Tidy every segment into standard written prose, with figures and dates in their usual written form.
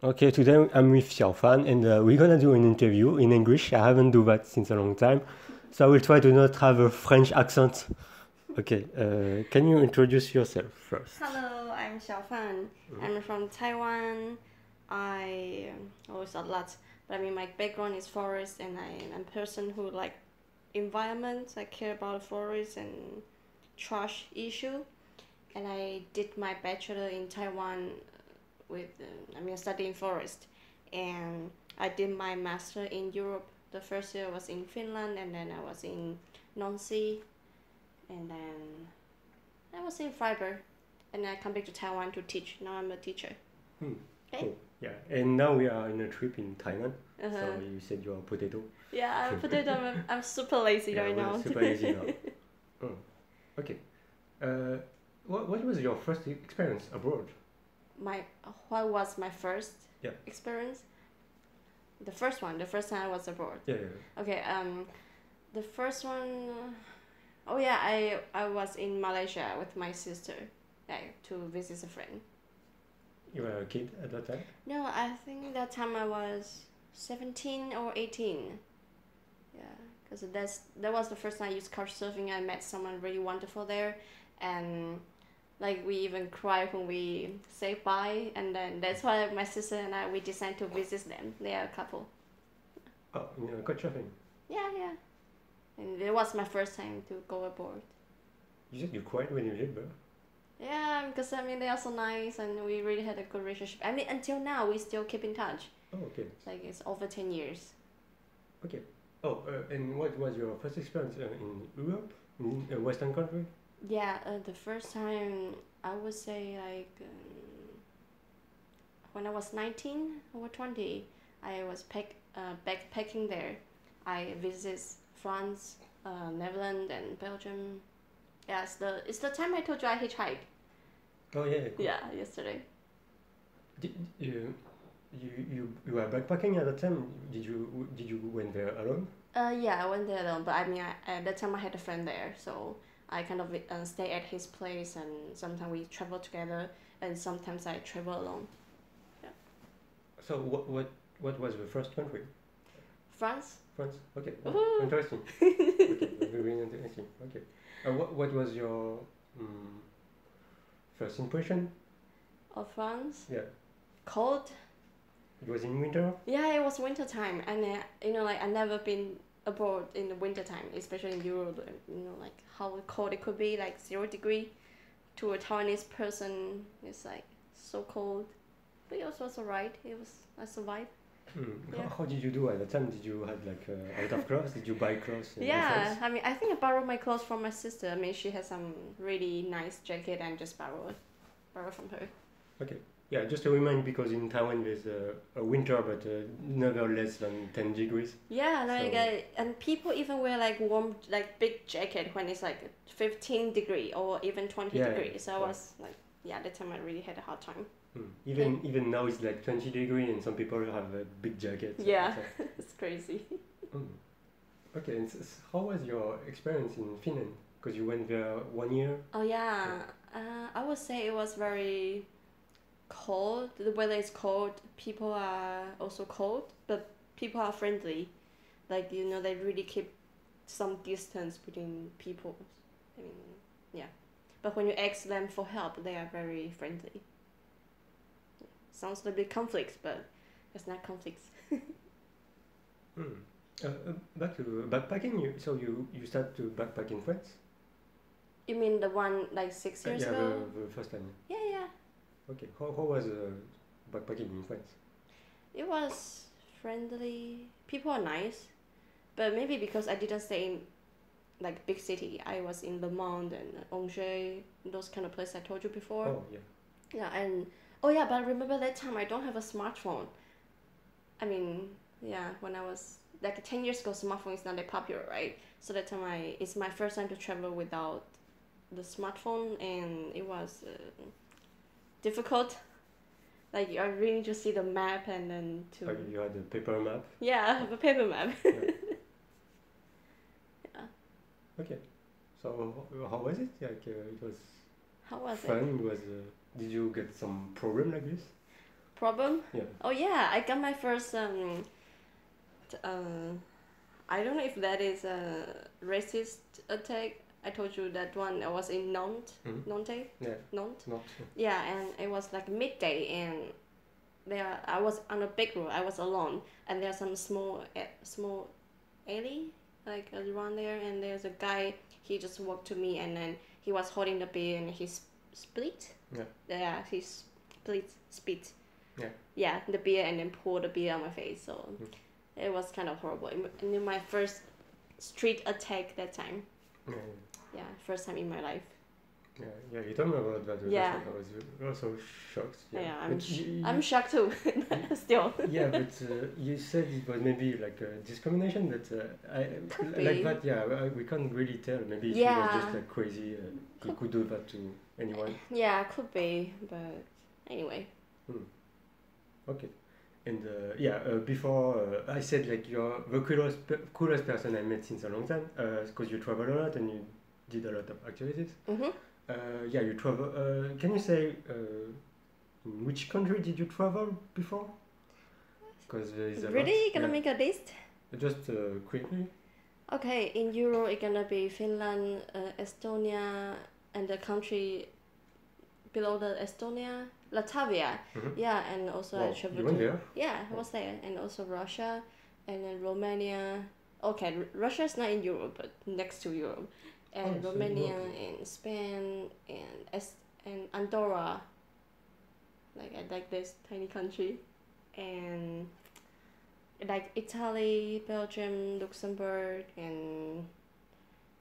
Okay, today I'm with Xiao Fan and we're gonna do an interview in English. I haven't do that since a long time, so I will try to not have a French accent. Okay, can you introduce yourself first? Hello, I'm Xiao Fan. I'm from Taiwan. I always a lot, but I mean my background is forest, and I'm a person who like environment. I care about forest and trash issue, and I did my bachelor in Taiwan with studying forest, and I did my master in Europe. The first year was in Finland, and then I was in Nancy, and then I was in Freiburg, and I come back to Taiwan to teach. Now I'm a teacher. Okay. Cool. Yeah, and now we are in a trip in Thailand. So Uh-huh. you said you're a potato. Yeah, I'm potato. I'm super lazy Yeah, right we're now. super easy now. Oh, okay. Uh, what was your first experience abroad? What was my first Yeah. experience? The first time I was abroad. Yeah, yeah. Okay. The first one. Oh yeah, I was in Malaysia with my sister, like to visit a friend. You were a kid at that time? No, I think that time I was 17 or 18. Yeah, because that was the first time I used couch surfing. I met someone really wonderful there, and like we even cried when we say bye, and then that's why my sister and I we decided to visit them. They are a couple. Oh, you know, couch surfing. Yeah, yeah, and it was my first time to go abroad. You said you cried when you did, but Yeah, because I mean they are so nice, and we really had a good relationship. I mean until now we still keep in touch. oh, okay, Like it's over 10 years. okay. Oh, and what was your first experience in Europe, in a Western country? Yeah, the first time I would say like when I was 19 or 20, I was backpacking there. I visited France, Netherlands, and Belgium. Yeah, it's the time I told you I hitchhiked. Oh yeah, cool. Yeah, yesterday. Did you were backpacking at the time? Did you went there alone? Yeah, I went there alone, but I mean, at that time I had a friend there, so I kind of stay at his place, and sometimes we travel together, and sometimes I travel alone. Yeah. So what was the first country? France. France. Okay. Oh, Woohoo! interesting. Okay, very interesting. Okay. What was your first impression? Of France. Yeah. Cold. It was in winter. Yeah, it was winter time, and like I never been abroad in the winter time, especially in Europe. Like how cold it could be, like 0 degree, to a Taiwanese person, it's like so cold. But it was alright. I survived. Yeah. How did you do at the time? Did you have like out of clothes? Did you buy clothes in Yeah, France? I mean, I think I borrowed my clothes from my sister. I mean, she has some really nice jacket, and just borrow from her. Okay. Yeah, just to remind, because in Taiwan there's a winter, but never less than 10 degrees. Yeah, like So and people even wear like warm, like big jacket when it's like 15 degree or even 20 yeah, degrees. So I yeah. was like, yeah, that time I really had a hard time. Even now it's like 20 degree, and some people have a big jacket. Yeah, So, it's crazy. mm. Okay, and how was your experience in Finland? Because you went there 1 year. Oh yeah, I would say it was very cold. The weather is cold. People are also cold, but people are friendly. Like they really keep some distance between people. I mean, yeah. But when you ask them for help, they are very friendly. Sounds a little bit conflict, but it's not conflicts. Mm. Back to backpacking. You start to backpack in France? You mean the one like 6 years Yeah, ago? the first time. Yeah, yeah. Okay. How was backpacking in France? It was friendly. People are nice, but maybe because I didn't stay in like big city. I was in Le Mans and Angers, those kind of places I told you before. Oh yeah. Yeah, and oh yeah, but I remember that time I don't have a smartphone. I mean, yeah, when I was like 10 years ago, smartphone is not that popular, right? So that time it's my first time to travel without the smartphone, and it was difficult. Like I really need to see the map, and then to Oh, you had a paper map. yeah, I have a paper map. Yeah. Yeah. Okay. So how was it? Like it was How was it? fun. It was. Did you get some problem like this? Problem? Yeah. Oh yeah, I got my first I don't know if that is a racist attack. I told you that one. I was in Nantes. Mhm. Nantes. Yeah. Nantes. Not. Yeah, and it was like midday, and there I was on a big road. I was alone, and there's some small alley like around there, and there's a guy. He just walked to me, and then he was holding the beer, and he split. Yeah. Yeah, he spit. Yeah. Yeah, the beer, and then poured the beer on my face. So it was kind of horrible. And then my first street attack that time. Yeah. Yeah, first time in my life. Yeah. You told me about that. Yeah. I was also shocked. Yeah, But I'm shocked too. Still. Yeah, but you said it was maybe like a discrimination, but Could like be. that. Yeah, we can't really tell. Maybe if he was just like crazy, he could do that to anyone. Yeah, could be, but anyway. Okay. And before I said like you're the coolest person I met since a long time, because you travel a lot and you did a lot of activities. Mhm. You travel. Can you say in which country did you travel before? Because there's a Really, lot. gonna make a list? Just quickly. Okay, in Europe, it's gonna be Finland, Estonia, and the country below the Estonia, Latvia. Mhm. Yeah, and also I Wow, traveled you went to. there? Yeah, I was there, and also Russia, and then Romania. Okay, Russia is not in Europe, but next to Europe, and Oh, so Romania, okay. and Spain, and Andorra. Like I like this tiny country, and like Italy, Belgium, Luxembourg, and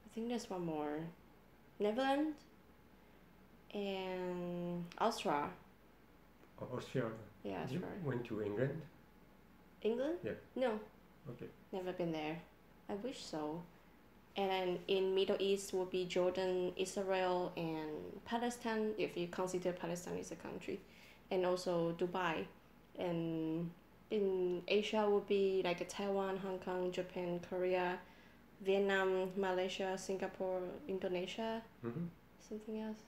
I think there's one more, Netherlands, and Austria. Austria. Yeah, You Austria. went to England? England? Yeah. No, Okay. never been there. I wish so. And then in Middle East would be Jordan, Israel, and Palestine, if you consider Palestine is a country, and also Dubai. And in Asia would be like Taiwan, Hong Kong, Japan, Korea, Vietnam, Malaysia, Singapore, Indonesia, Mm-hmm. something else.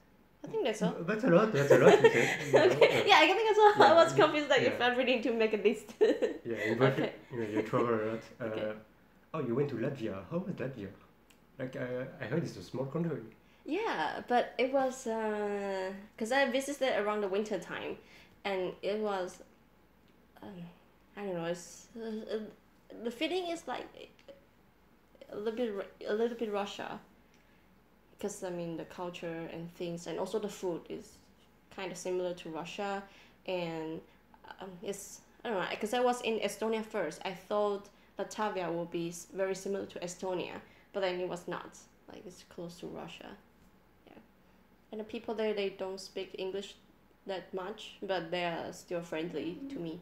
I think that's all. That's a lot. That's a lot. You said. Okay. Yeah, I think that's all. I Yeah, was confused like if yeah. I really need to make a list. Yeah, in Brazil, Okay. you travel a lot. Okay. Oh, you went to Latvia. How was Latvia? Like, I heard it's a small country. Yeah, but it was because I visited around the winter time, and it was I don't know. It's the feeling is like a little bit Russia, because I mean the culture and things, and also the food is kind of similar to Russia, and it's I don't know because I was in Estonia first. I thought Latvia would be very similar to Estonia, but then it was not. Like it's close to Russia, yeah. And the people there they don't speak English that much, but they are still friendly to me.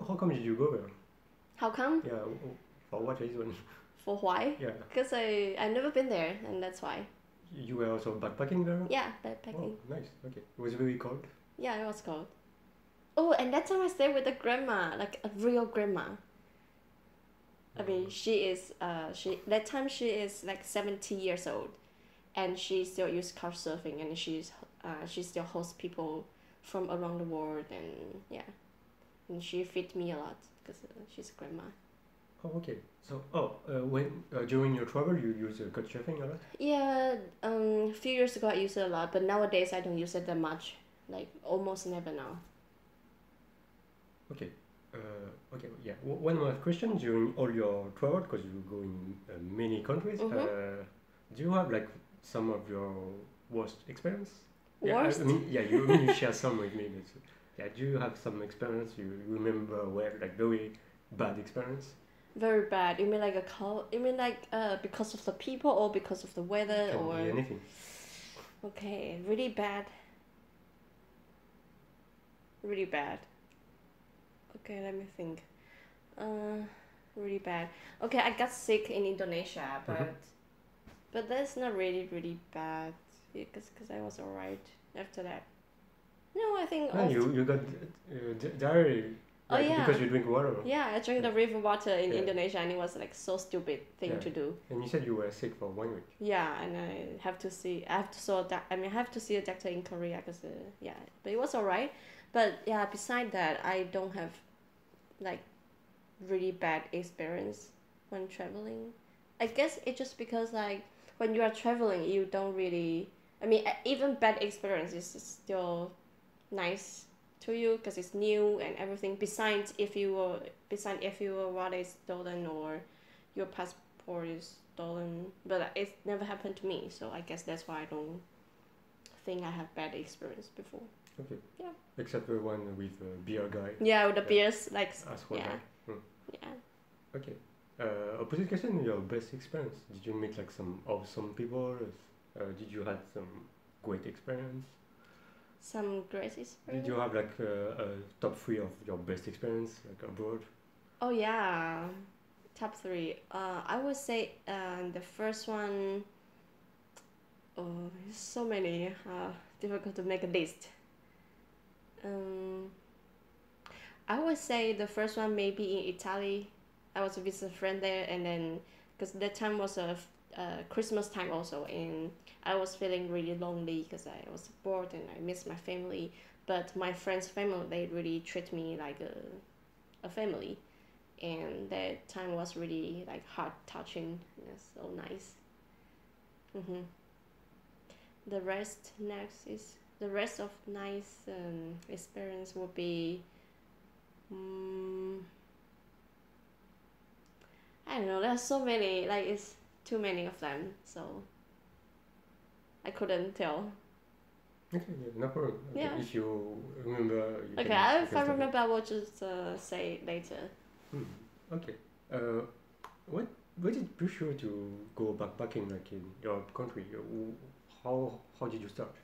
How come did you go there? How come? Yeah, for what reason? For why? Yeah, Because I've never been there, and that's why. you were also backpacking there. Yeah, backpacking. Oh, nice. Okay, it was very cold. Yeah, it was cold. Oh, and that time I stayed with a grandma, like a real grandma. I mean, she that time she is like 70 years old, and she still uses couch surfing, and she still hosts people from around the world, and yeah, and she feed me a lot because she's a grandma. Oh, okay. So, when during your travel, you use couch surfing a lot. Yeah, a few years ago I used it a lot, but nowadays I don't use it that much. Like almost never now. Okay. Okay. Yeah. One more question. During all your travel, because you go in many countries, do you have like some of your worst experience? Worst? Yeah, I mean, yeah. You share some with me. But, yeah. Do you have some experience you remember well, like very bad experience? Very bad. You mean like You mean like because of the people or because of the weather Can or? be anything. Okay, really bad. Really bad. Okay, let me think. Really bad. Okay, I got sick in Indonesia, but that's not really bad because I was alright after that. No, I think. No, you got diarrhea. Oh, yeah. Because you drink water. Yeah, I drank the river water in Yeah. Indonesia, and it was like so stupid thing Yeah. to do. And you said you were sick for 1 week. Yeah, and I have to see. I have to see a doctor in Korea because yeah, but it was alright. But yeah, beside that, I don't have like really bad experience when traveling. I guess it's just because like when you are traveling, you don't really. I mean, even bad experience is still nice to you because it's new and everything. Besides if your wallet is stolen or your passport is stolen, but it never happened to me. So I guess that's why I don't think I have bad experience before. Okay. Yeah. Except the one with the beer guy. Yeah, with the beers, like Asshole yeah, guy. yeah. Okay. Opposite question, your best experience. Did you meet like some awesome people? Did you have some great experience? Some great experience. Did you have like a top three of your best experience like abroad? Oh yeah, top three. I would say the first one. Oh, there's so many. Difficult to make a list. I would say the first one maybe in Italy. I was with a friend there, and then because that time was a Christmas time also, and I was feeling really lonely because I was bored and I missed my family. But my friend's family, they really treat me like a family, and that time was really like heart touching. That's so nice. The rest of nice experience would be. I don't know. There's so many. Like it's too many of them, so I couldn't tell. Okay, yeah, no problem. Okay, Yeah. if you remember, you Okay, can. if I remember, I will just say it later. Okay. What did push you to go backpacking like in your country? How did you start?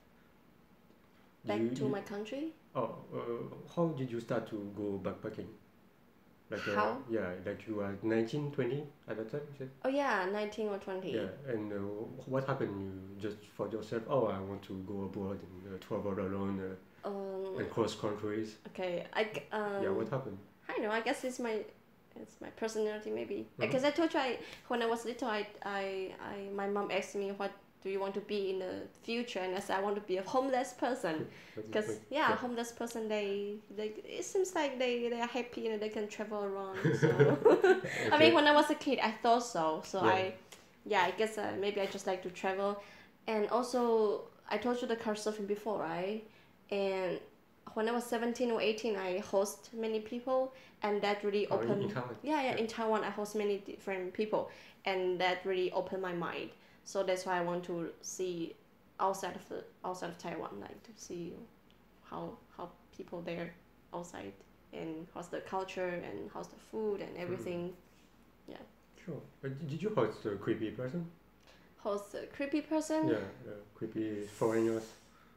Back to my country. How did you start to go backpacking? Like How? yeah, like you were 19, 20 at that time, you said? Oh yeah, 19 or 20. Yeah, and what happened? You just thought yourself, oh, I want to go abroad and travel alone and cross countries. Okay, Yeah, what happened? I don't know. I guess it's my personality maybe. Because I told you when I was little, my mom asked me what do you want to be in the future, and I said I want to be a homeless person. Because yeah, homeless person it seems like they are happy and they can travel around. So Okay. I mean, when I was a kid, I thought so. So Yeah. I guess maybe I just like to travel, and also I told you the car surfing before, right? And when I was 17 or 18, I host many people, and that really opened. In Taiwan. Yeah, in Taiwan, I host many different people, and that really opened my mind. So that's why I want to see outside of Taiwan, like to see how people there outside, and how's the culture and how's the food and everything. Yeah. Sure. Did you host a creepy person? Host a creepy person? Yeah, creepy foreigners.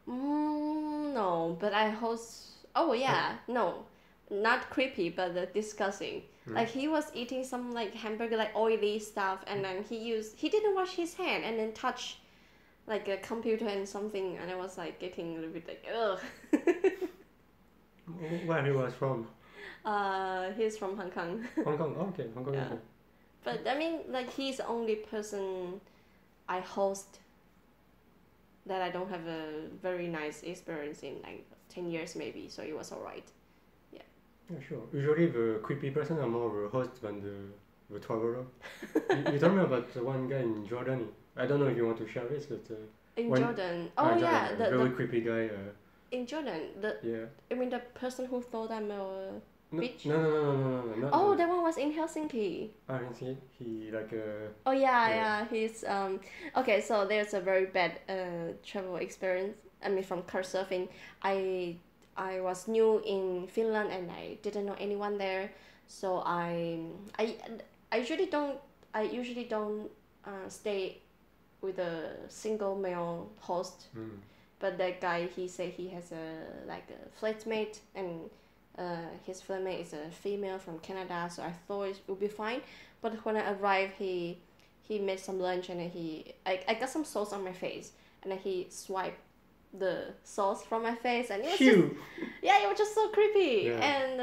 No, but I host. Oh yeah, no, not creepy, but disgusting. Like he was eating some like hamburger, like oily stuff, and then he didn't wash his hand, and then touch like a computer and something, and I was like getting a little bit like ugh. Where he was from? He's from Hong Kong. Hong Kong. Okay, Hong Kong. Yeah. Okay. But I mean, like he's the only person I host that I don't have a very nice experience in like 10 years maybe, so it was alright. Yeah, sure. Usually the creepy person are more the host than the traveler. you told me about the one guy in Jordan. I don't know if you want to share this, but in Jordan. Oh yeah, Jordan, the very creepy guy. In Jordan, I mean the person who thought I'm a bitch. No. Oh, that one was in Helsinki. Helsinki. He like Oh yeah. He's okay. So there's a very bad travel experience. I mean, from car surfing, I was new in Finland and I didn't know anyone there, so I usually don't stay with a single male host. But that guy, he said he has a flatmate, and his flatmate is a female from Canada, so I thought it would be fine. But when I arrived, he made some lunch, and then I got some sauce on my face, and then he swiped the sauce from my face, and it was it was just so creepy. And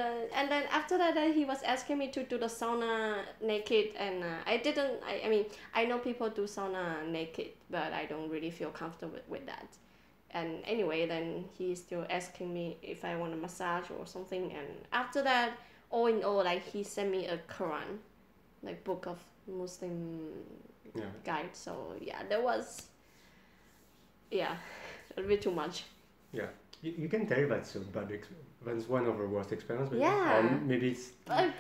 then after that, he was asking me to do the sauna naked, and I mean I know people do sauna naked, but I don't really feel comfortable with that. And anyway, then he's still asking me if I want a massage or something. And after that, all in all, like he sent me a Quran, like book of Muslim guide. So yeah, that was a bit too much. Yeah, you can tell that's a that's one of the worst experiences. Yeah. Maybe it's. But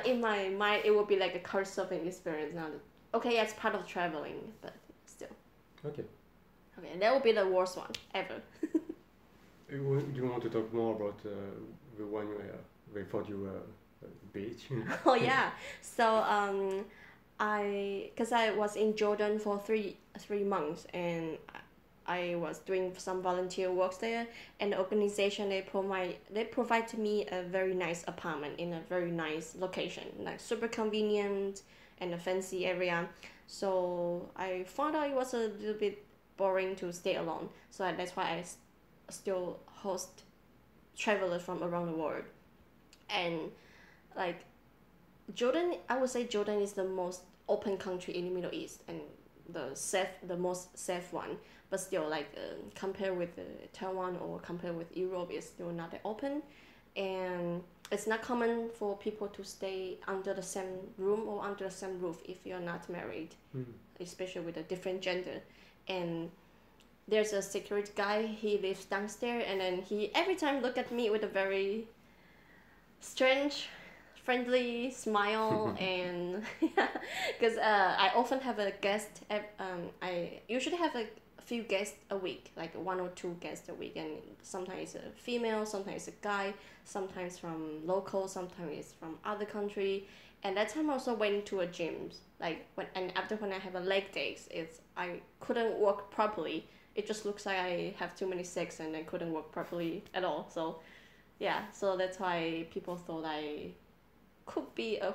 in my mind, it would be like a curse of an experience. Now, okay, yeah, it's part of traveling, but still. Okay. Okay, that would be the worst one ever. Do you want to talk more about the one where they thought you were a bitch? Oh yeah. So because I was in Jordan for three months, and I was doing some volunteer works there, and the organization they provide to me a very nice apartment in a very nice location, like super convenient and a fancy area. So I found out it was a little bit boring to stay alone. So that's why I still host travelers from around the world, and like Jordan, I would say Jordan is the most open country in the Middle East and the most safe one. But still, like compared with Taiwan or compared with Europe, it's still not that open, and it's not common for people to stay under the same room or under the same roof if you're not married, especially with a different gender. And there's a security guy. He lives downstairs, and then he every time look at me with a very strange friendly smile. And because I often have a guest. I usually have a few guests a week, like one or two guests a week, and sometimes it's a female, sometimes it's a guy, sometimes from local, sometimes it's from other country. And that time I also went to a gym, like when I have a leg days, I couldn't walk properly. It just looks like I have too many sex and I couldn't walk properly at all. So yeah, so that's why people thought I could be a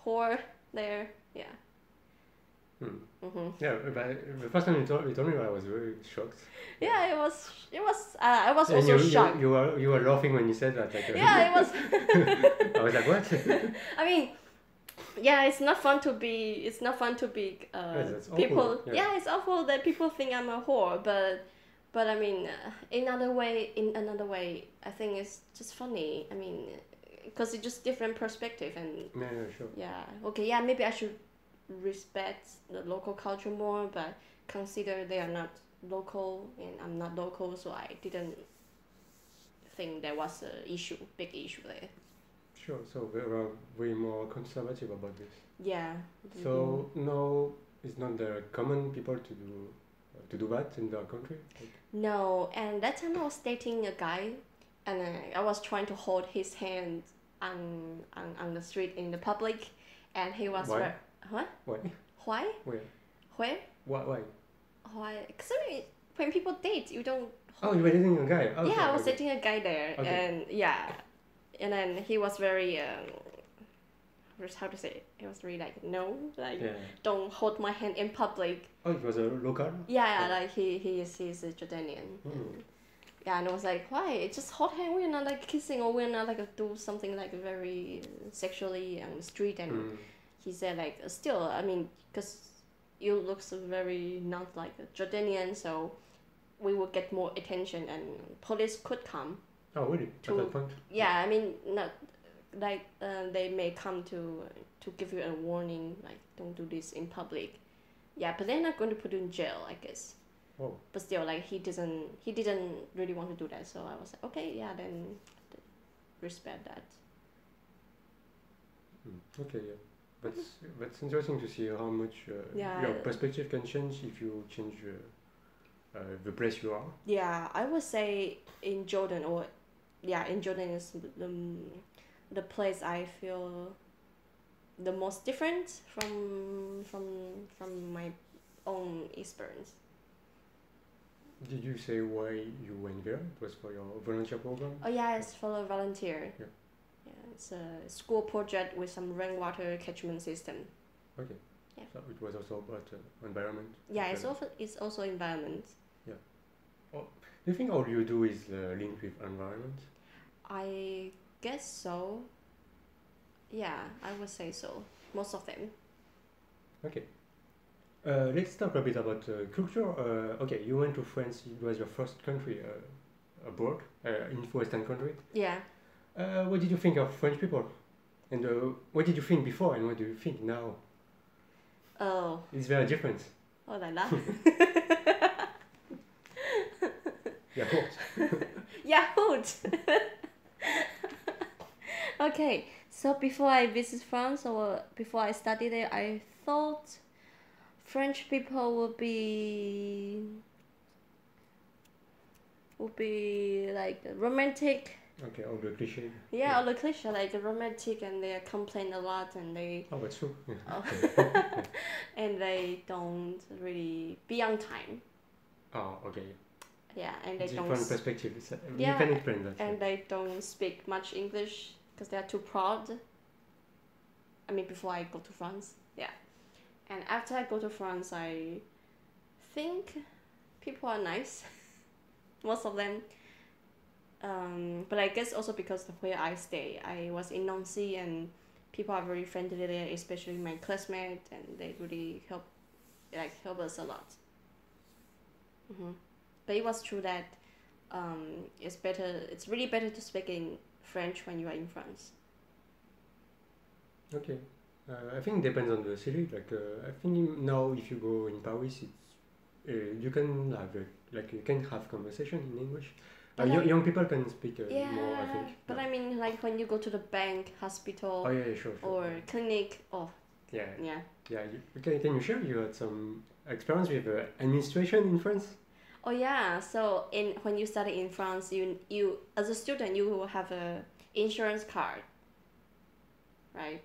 whore there. Yeah. Yeah, but the first time you told me, I was very shocked. Yeah, it was. I was and also shocked. You were laughing when you said that. Like, yeah, it was. I was like, what? I mean, yeah, it's not fun to be. It's not fun to be. People. Awful. Yeah, it's awful that people think I'm a whore, but I mean, in another way, I think it's just funny. I mean, because it's just different perspective and. Yeah, sure. Yeah. Okay. Yeah. Maybe I should respect the local culture more, but consider they are not local and I'm not local, so I didn't think there was a big issue there. Sure. So they are way more conservative about this. Yeah. So no, it's not the common people to do that in their country. No, and that time I was dating a guy, and I was trying to hold his hand on the street in the public, and he was. Why? What? Why? Where? Why? Why? Because when people date, you don't. Oh, you were dating a guy. Oh, yeah, I was dating a guy there, and and then he was very. How to say it? He was really like no, don't hold my hand in public. Oh, he was a local. Yeah, like he's a Jordanian. Yeah, and I was like, why? Just hold hand. We're not like kissing, or we're not like do something like very sexually on the street. And he said like, still, I mean, because you look so very not like a Jordanian, so we would get more attention and police could come. Oh, really? At that point? Yeah, I mean, not like they may come to give you a warning, like don't do this in public. Yeah, but they're not going to put you in jail, I guess. Oh. But still, like he didn't really want to do that, so I was like, okay, yeah, then respect that. Okay, yeah. That's interesting to see how much your perspective can change if you change the place you are. Yeah, I would say in Jordan is the place I feel the most different from my own experience. Did you say why you went there? It was for your volunteer program? Oh yeah, it's for a volunteer. Yeah. Yeah, it's a school project with some rainwater catchment system. Okay. Yeah. So it was also about environment. Yeah, it's also environment. Yeah. Oh, do you think all you do is linked with environment? I guess so. Yeah, I would say so. Most of them. Okay. Let's talk a bit about culture. Okay, you went to France. It was your first country abroad, in Western country. Yeah. What did you think of French people? And what did you think before, and what do you think now? Oh. It's very different. Oh là là. Yeah, Yahoot. Okay, so before I visit France or before I study there, I thought French people would be like romantic. Okay, all the cliché. Yeah, all the cliche like romantic, and they complain a lot, and they Oh, that's true. Yeah. oh, and they don't really be on time. Oh, okay. Yeah, and they Different don't. perspective. Yeah, you can explain that. and they don't speak much English because they are too proud. I mean, before I go to France, yeah, and after I go to France, I think people are nice, most of them. But I guess also because of where I stay, I was in Nancy, and people are very friendly there, especially my classmates, and they really help us a lot. But it was true that it's really better to speak in French when you are in France. Okay. I think it depends on the city. I think now if you go in Paris, it's you can have you can have conversation in English. Young people can speak more, I think. But I mean, like when you go to the bank, hospital, Oh yeah, sure. or clinic, Yeah. yeah. Can you share? You had some experience with administration in France? Oh yeah. So when you study in France, you as a student you will have a insurance card, right?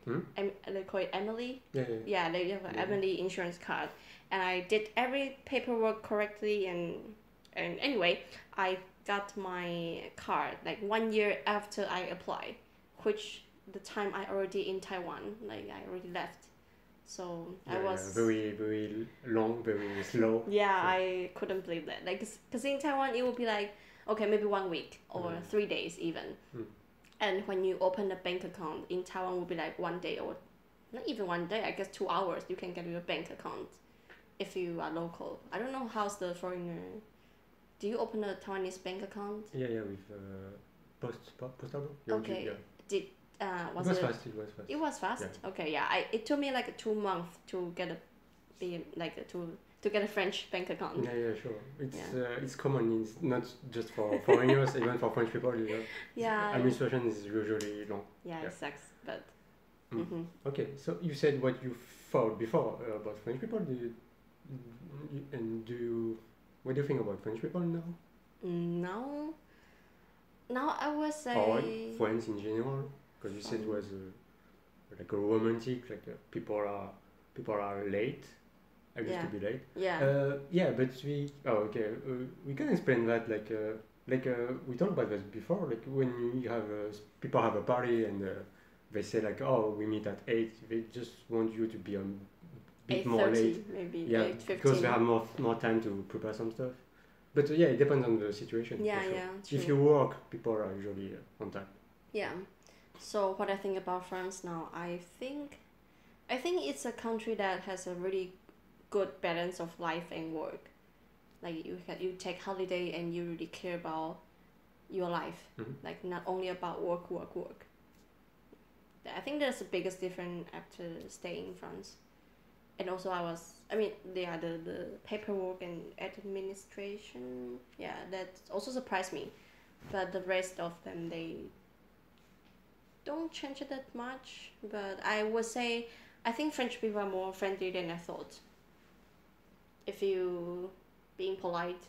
They call it Emily. Yeah. They have an Emily insurance card, and I did every paperwork correctly, and anyway, I got my card like 1 year after I applied, which the time I already in Taiwan, like I already left. So I was very, very long, very slow. Yeah, I couldn't believe that. Like, cause in Taiwan it would be like, okay, maybe 1 week or 3 days even. And when you open a bank account in Taiwan, it would be like 1 day, or not even 1 day. I guess 2 hours you can get your bank account if you are local. I don't know how's the foreigner. Do you open a Taiwanese bank account? Yeah, with postal. Okay. Yeah. Did It was fast. It was fast. Yeah. Okay, yeah. It took me like 2 months to get to get a French bank account. Yeah, sure. It's common. It's not just for foreigners, even for French people. Yeah. Administration is usually long. Yeah, it sucks, but. Okay, so you said what you thought before about French people. What do you think about French people now? Now I would say. Or friends in general, because you said it was like a romantic, people are late. I used to be late. Yeah. But we can explain that we talked about this before. Like when you have people have a party and they say oh, we meet at 8. They just want you to be a bit more late. Maybe. Yeah, 8:15. because they have more time to prepare some stuff. But it depends on the situation. Yeah, sure. true. If you work, people are usually on time. Yeah. So what I think about France now, I think it's a country that has a really good balance of life and work. Like you take holiday and you really care about your life. Like not only about work. I think that's the biggest difference after staying in France. And also the paperwork and administration, that also surprised me. But the rest of them, they don't change it that much. But I would say, I think French people are more friendly than I thought. If you being polite,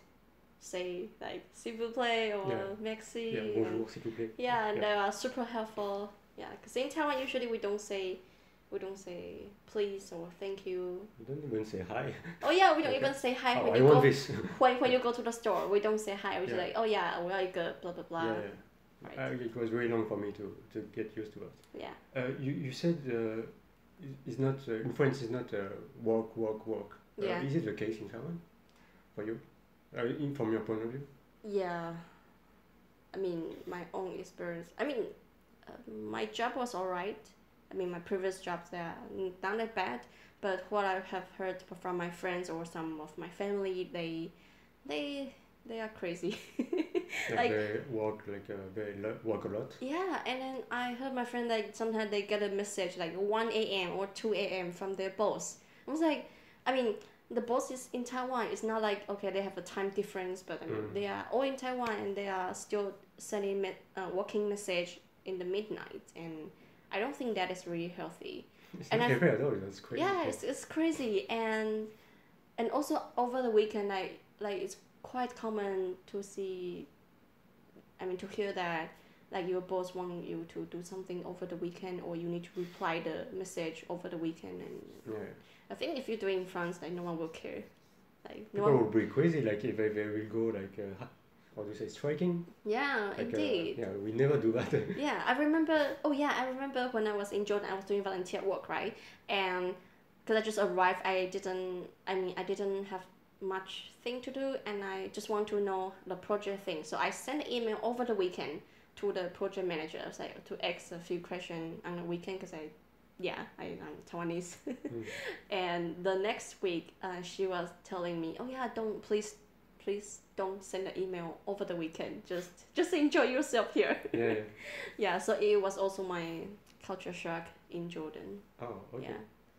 say like s'il vous plaît or merci. Yeah, bonjour, s'il vous plaît. Yeah, and they are super helpful. Yeah, because in Taiwan usually we don't say please or thank you. We don't even say hi. Oh yeah, we don't even say hi when you want go. This. when you go to the store, we don't say hi. We're just like, oh yeah, well good, blah blah blah. Yeah. Right. It was very long for me to get used to it. Yeah. You said it's not in France. It's not work. Yeah. Is it the case in Taiwan for you? From your point of view? Yeah. I mean, my own experience. I mean, my job was alright, I mean, my previous jobs, they are not that bad. But what I have heard from my friends or some of my family, they are crazy. Like they work work a lot. Yeah, and then I heard my friend like sometimes they get a message like 1 a.m. or 2 a.m. from their boss. I was like, I mean, the boss is in Taiwan. It's not like, okay, they have a time difference, but I mean, they are all in Taiwan and they are still sending working message in the midnight. And I don't think that is really healthy. It's And not fair at all. That's crazy. Yeah, it's crazy. And also over the weekend, like it's quite common to see, I mean, to hear that like your boss want you to do something over the weekend or you need to reply the message over the weekend. And I think if you do it in France, like no one will care. Like people will be crazy. Like if they will go like how do you say, striking? Yeah, like, indeed. Yeah, we never do that. Yeah, I remember. Oh yeah, I remember when I was in Jordan, I was doing volunteer work, right? And because I just arrived, I didn't have much thing to do, and I just want to know the project thing. So I sent an email over the weekend to the project manager. I was like to ask a few questions on the weekend because I'm Taiwanese. And the next week, she was telling me, "Oh yeah, please don't send an email over the weekend. Just enjoy yourself here." Yeah. Yeah. So it was also my culture shock in Jordan. Oh, okay. Yeah.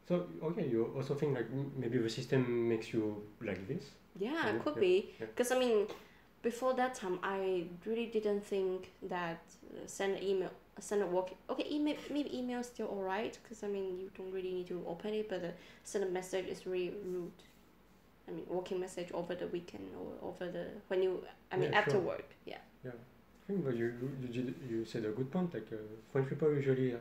So you also think like maybe the system makes you like this? Yeah, it could Yeah. be. Because I mean, before that time, I really didn't think that send a work. Okay, maybe email is still alright. Because I mean, you don't really need to open it, but send a message is really rude. I mean, working message over the weekend or over the after sure. work. Yeah. Yeah, I think but you said a good point. Like French people usually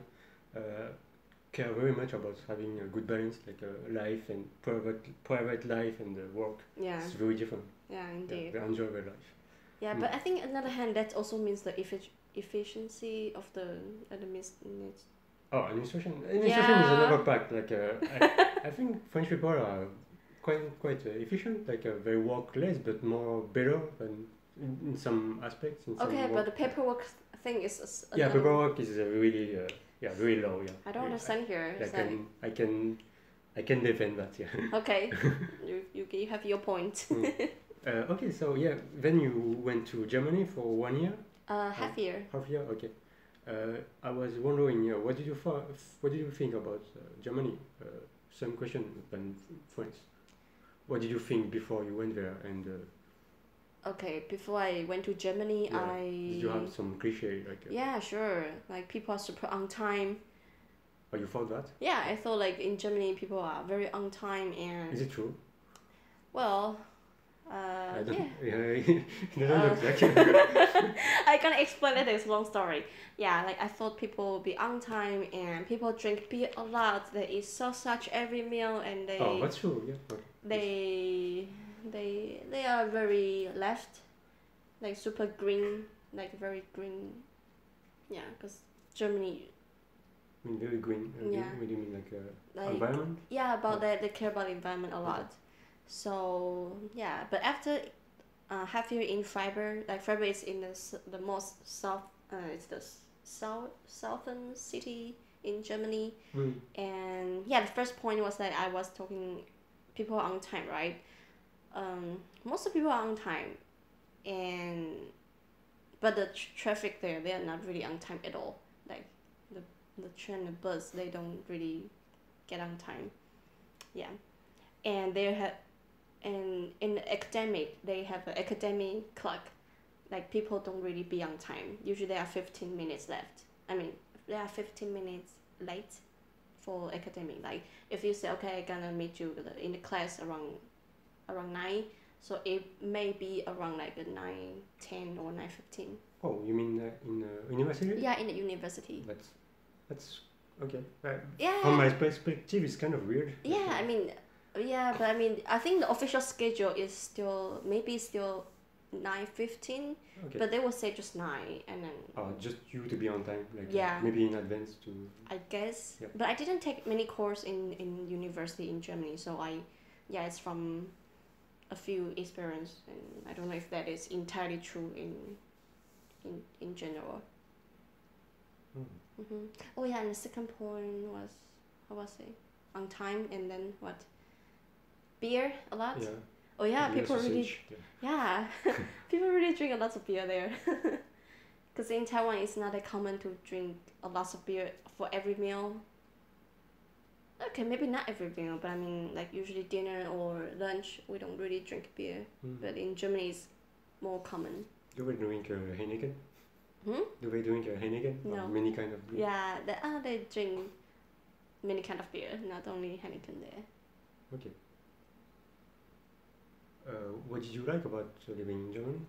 care very much about having a good balance, like life and private life and work. Yeah. It's very different. Yeah, indeed. They enjoy their life. Yeah, but I think on the other hand, that also means the efficiency of the administration. Oh, administration is another part. Like I think French people are quite efficient. Like they work less but more better than in some aspects. Okay, but the paperwork thing is. Paperwork is really very low. Yeah. I don't understand here. I can defend that. Yeah. Okay, you have your point. Okay, so then you went to Germany for 1 year. Half year. Half year, okay. I was wondering, what did you think about Germany? Same question than France. What did you think before you went there? And okay, before I went to Germany, did you have some cliche like? Yeah, sure. Like people are super on time. Oh, you thought that? Yeah, I thought like in Germany people are very on time and. Is it true? Well. I don't, yeah. Look like I can't explain it. It's a long story. Yeah, like I thought people would be on time and people drink beer a lot. They eat sausage every meal and they. Oh, that's true. Yeah. They are very left, like super green, like very green. Yeah, because Germany. I mean, very green. Yeah. What do you mean, like environment? Yeah, about that they care about the environment a lot. So yeah, but after half year in Freiburg, like Freiburg is in the most south, it's the southern city in Germany, and yeah, the first point was that I was talking, people are on time, right? Most of the people are on time, but the traffic there, they are not really on time at all. Like the train, the bus, they don't really get on time. Yeah, and and in the academic, they have an academic clock. Like people don't really be on time. Usually there are 15 minutes left. I mean, there are 15 minutes late for academic. Like if you say, okay, I'm gonna meet you in the class around 9, so it may be around like 9:10 or 9:15. Oh, you mean in university? Yeah, in the university. That's okay. Yeah. From my perspective, it's kind of weird. Yeah, I mean. Yeah, but I mean, I think the official schedule is still 9:15, but they will say just 9 and then. Oh, just you to be on time, like yeah. Maybe in advance to. I guess, yeah. But I didn't take many courses in university in Germany, so it's from a few experience, and I don't know if that is entirely true in general. Oh yeah, and the second point was, how was it? On time, and then what? Beer a lot. Yeah. Oh yeah, Beer, people really. sausage, Yeah, people really drink a lot of beer there. Because in Taiwan, it's not that common to drink a lot of beer for every meal. Okay, maybe not every meal, but I mean, like usually dinner or lunch, we don't really drink beer. But in Germany, it's more common. Do we drink Heineken? Hmm? Do we drink Heineken? No. Or many kind of beer? Yeah, they drink many kind of beer, not only Heineken there. Okay. What did you like about living in Germany?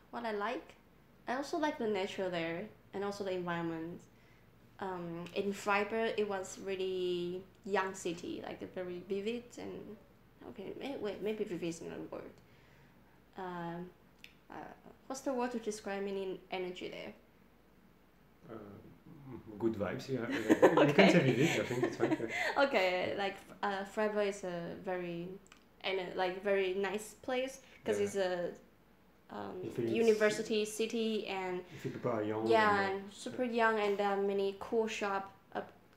What I also like the nature there and also the environment. In Freiburg, it was really young city, like a very vivid and maybe vivid is not a word. What's the word to describe any energy there? Good vibes, yeah. You can say vivid, I think it's fine. Yeah. Okay, like Freiburg is a very very nice place because it's a university city, and people are young. and super young, and there are many cool shops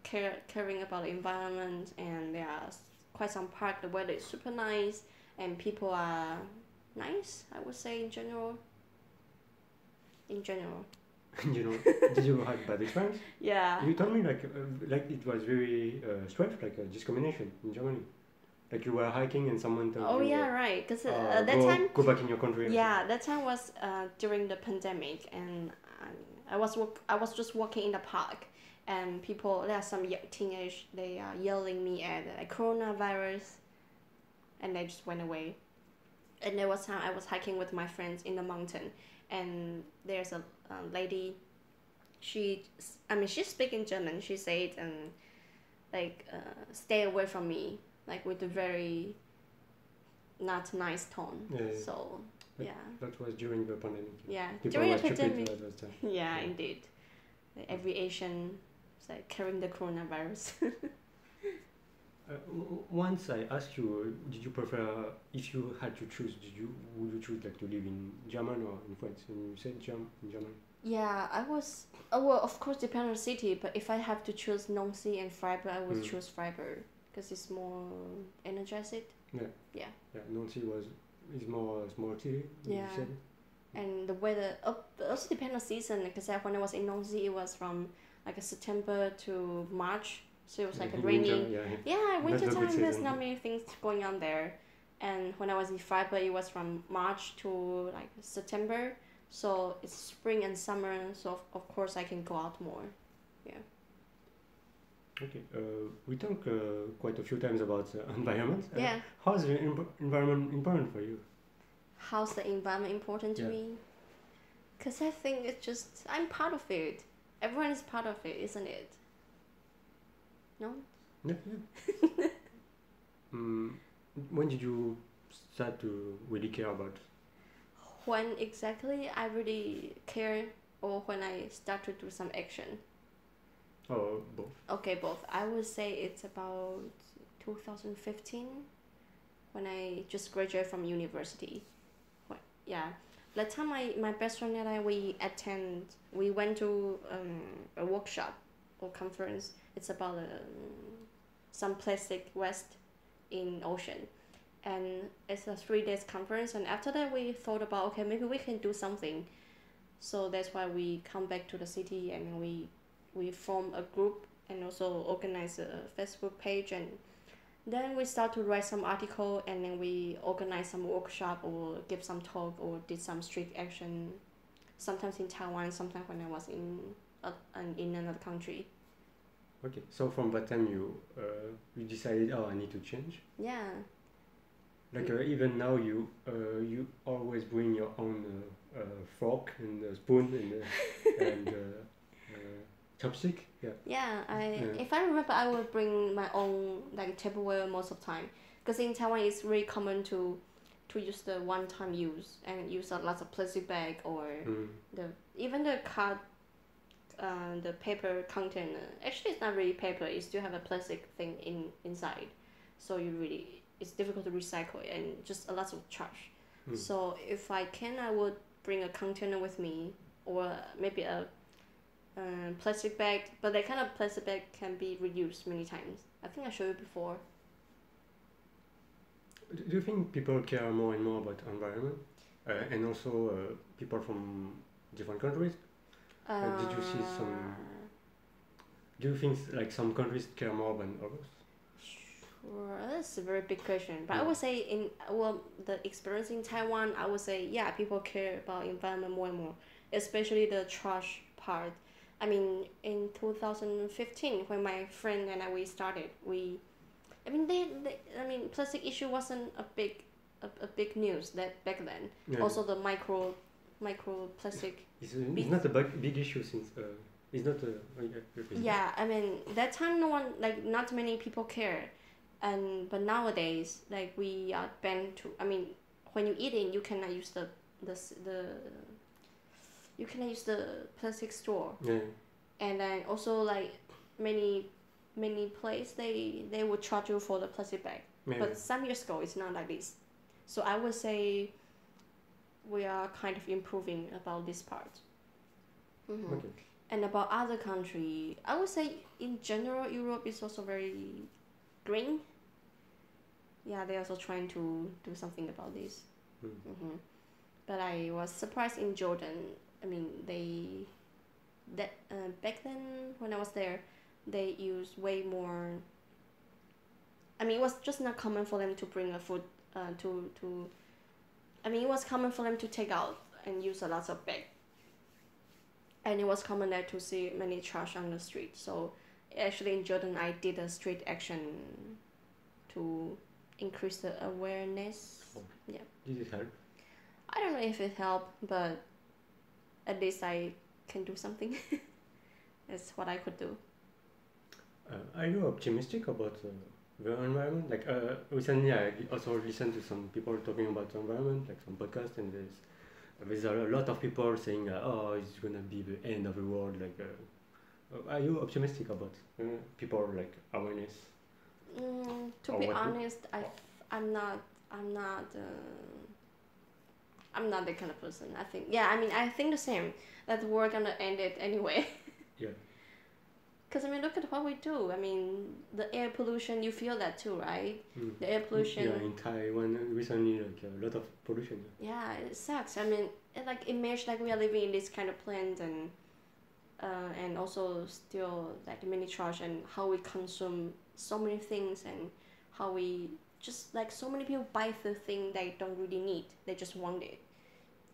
caring about the environment, and there are quite some park. The weather is super nice, and people are nice, I would say, in general. In general. Did you have bad experience? Yeah. You told me like it was very strict, like a discrimination in Germany. Like you were hiking and someone told you. Oh yeah, right. Because that go, time. Go back in your country. Yeah, that time was during the pandemic, and I was just walking in the park, and there are some teenage, they are yelling me at coronavirus, and they just went away. And there was time I was hiking with my friends in the mountain, and there's a lady. She speaking German. She said stay away from me, like with a very not nice tone. Yeah. So yeah. That was during the pandemic. Yeah, People during were the pandemic. stupid at that time. Yeah, indeed. Every Asian is like carrying the coronavirus. Once I asked you, did you prefer, if you had to choose, would you choose like to live in German or in France? And you said in German. Yeah, I was. Well, of course, depend on the city. But if I have to choose Nancy and Freiburg, I would choose Freiburg because it's more energized. Yeah. Yeah. Yeah, Nancy is more small city. Yeah. You said. And the weather also depends on season, because when I was in Nancy, it was from like September to March, so it was like a rainy. Winter time. There's not many things going on there, and when I was in Freiburg, it was from March to like September, so it's spring and summer, so of course I can go out more. Yeah. Okay. We talked quite a few times about environment. Yeah. How is the environment important for you? How's the environment important to me? Because I think it's just, I'm part of it. Everyone is part of it, isn't it? No? Yeah. When did you start to really care about? When exactly I really care, or when I start to do some action? Oh, both. Okay, both. I would say it's about 2015, when I just graduated from university. Yeah, that time my best friend and I, we went to a workshop or conference. It's about some plastic waste in ocean, and it's a 3 days conference. And after that, we thought about, okay, maybe we can do something. So that's why we come back to the city, and we form a group and also organize a Facebook page, and then we start to write some article, and then we organize some workshop or give some talk or did some street action, sometimes in Taiwan, sometimes when I was in another country. Okay, so from that time you decided, I need to change. Yeah. Like even now you always bring your own fork and spoon and chopstick. Yeah. If I remember, I will bring my own like tableware most of the time, because in Taiwan it's really common to use the one-time use and use a lot of plastic bag or even the card, the paper container. Actually, it's not really paper. It still have a plastic thing inside, so it's difficult to recycle and just a lot of trash. So if I can, I would bring a container with me, or maybe a plastic bag, but that kind of plastic bag can be reused many times. I think I showed you before. Do you think people care more and more about environment, and also people from different countries? Did you see some? Do you think like some countries care more than others? Sure, that's a very big question. But I would say the experience in Taiwan, I would say people care about environment more and more, especially the trash part. I mean, in 2015, when my friend and we started, plastic issue wasn't a big news that back then. Yeah. Also, the micro plastic. It's not a big issue since it's not a. Yeah, I mean that time not many people care, but nowadays we are banned to. I mean, when you eating, you cannot use the you cannot use the plastic straw. Yeah. And then also many places they would charge you for the plastic bag. Maybe. But some years ago it's not like this. So I would say we are kind of improving about this part. Mm-hmm. Okay. And about other country, I would say in general Europe is also very green. Yeah, they're also trying to do something about this. Mm-hmm. But I was surprised in Jordan. I mean, back then when I was there, they used way more. I mean, it was just not common for them to bring a food to. I mean, it was common for them to take out and use a lot of bag. And it was common there to see many trash on the street. So actually in Jordan, I did a street action to increase the awareness. Oh. Yeah. Did it help? I don't know if it helped, but at least I can do something. That's what I could do. Are you optimistic about the environment? Like recently, I also listened to some people talking about the environment, like some podcasts, and there's a lot of people saying, "Oh, it's gonna be the end of the world." Like, are you optimistic about people like awareness? To be honest, I'm not that kind of person. I think I think the same, that we're gonna end it anyway. Yeah. Because look at what we do. I mean, the air pollution, you feel that too, right? The air pollution. Yeah, in Taiwan recently, a lot of pollution. Yeah, it sucks. I mean, imagine we are living in this kind of plant and also still many trash, and how we consume so many things, and how we just so many people buy the thing they don't really need. They just want it,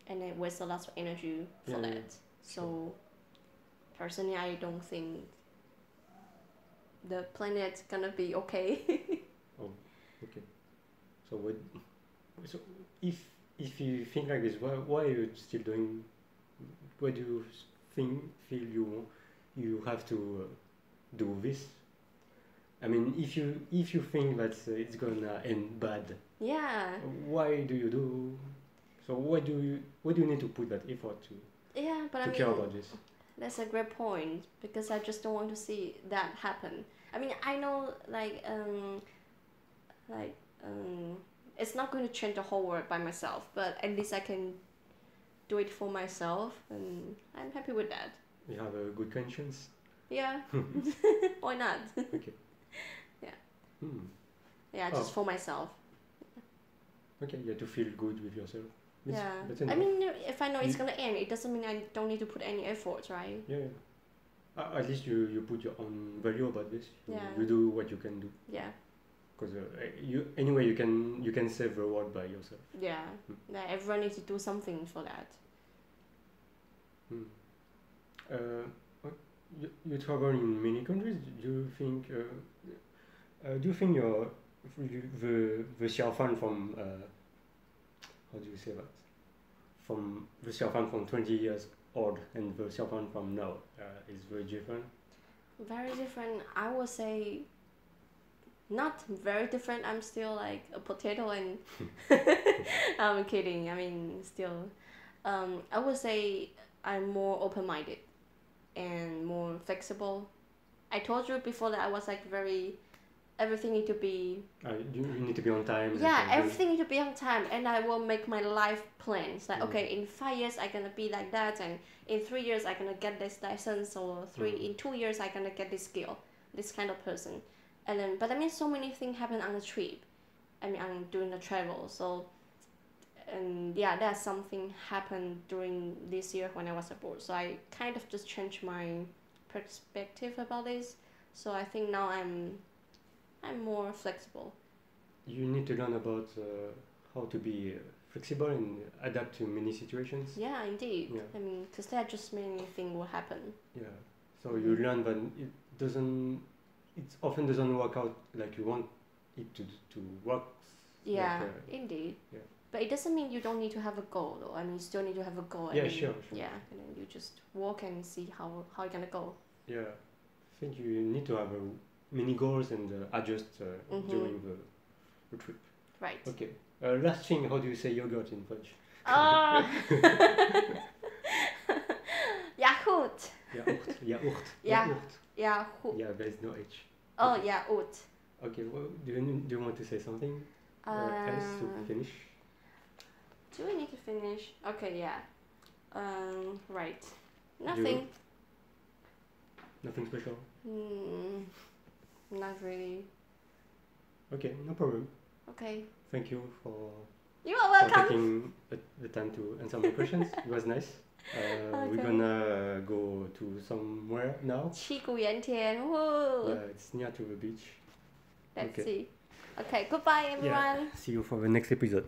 and they waste a lot of energy for that. Yeah. So, personally, I don't think the planet's gonna be okay. Oh, okay. So if you think like this, why are you still doing? Why do you feel you have to do this? I mean, if you think that it's gonna end bad, Yeah. why do you do? So why do you need to put that effort to care about this? That's a great point, because I just don't want to see that happen. I mean, I know it's not going to change the whole world by myself, but at least I can do it for myself, and I'm happy with that. You have a good conscience. Yeah. Why not? Okay. Yeah. Hmm. Yeah, just for myself. Okay, you have to feel good with yourself. That's I enough. mean, if I know it's gonna end, it doesn't mean I don't need to put any effort, right? Yeah. At least you put your own value about this. Yeah. You do what you can do. Yeah. Because you can save the world by yourself. Yeah. Yeah. Everyone needs to do something for that. You travel in many countries. Do you think the Xiao Fan from how do you say that? From the Xiao Fan from 20 years old and the Xiao Fan from now is very different? Very different. I would say not very different. I'm still like a potato, and I'm kidding. I mean, still, I would say I'm more open-minded and more flexible. I told you before that I was very everything need to be you need to be on time. yeah, everything need to be on time, and I will make my life plans like okay, in 5 years I'm gonna be like that, and in 3 years I'm gonna get this license, or in 2 years I'm gonna get this skill, this kind of person. And then but I mean so many things happen on the trip, I mean I'm doing the travel, so and yeah, that's something happened during this year when I was abroad, so I kind of just changed my perspective about this. So I think now I'm more flexible. You need to learn about how to be flexible and adapt to many situations. Yeah, indeed. Yeah. I mean, because there are just many things will happen. Yeah. So you learn that it often doesn't work out like you want it to work. Yeah, like, indeed. Yeah. But it doesn't mean you don't need to have a goal, though. I mean, you still need to have a goal. Yeah, and sure. Yeah, and then you just walk and see how you're gonna go. Yeah, I think you need to have many goals and adjust during the trip. Right. Okay. Last thing, how do you say yogurt in French? Yaourt. Yaourt. Yeah. Yaourt. Yaourt. Yeah, there is no H. Oh, yaourt. Okay, well, do you want to say something else to finish? Do we need to finish? Okay, yeah. Right. Nothing. Nothing special? Not really. Okay, no problem. Okay. Thank you for You are welcome. taking the time to answer my questions. It was nice. Okay. We're gonna go to somewhere now. 七股盐田, woo! Yeah, it's near to the beach. Let's Okay. see. Okay, goodbye everyone. Yeah. See you for the next episode.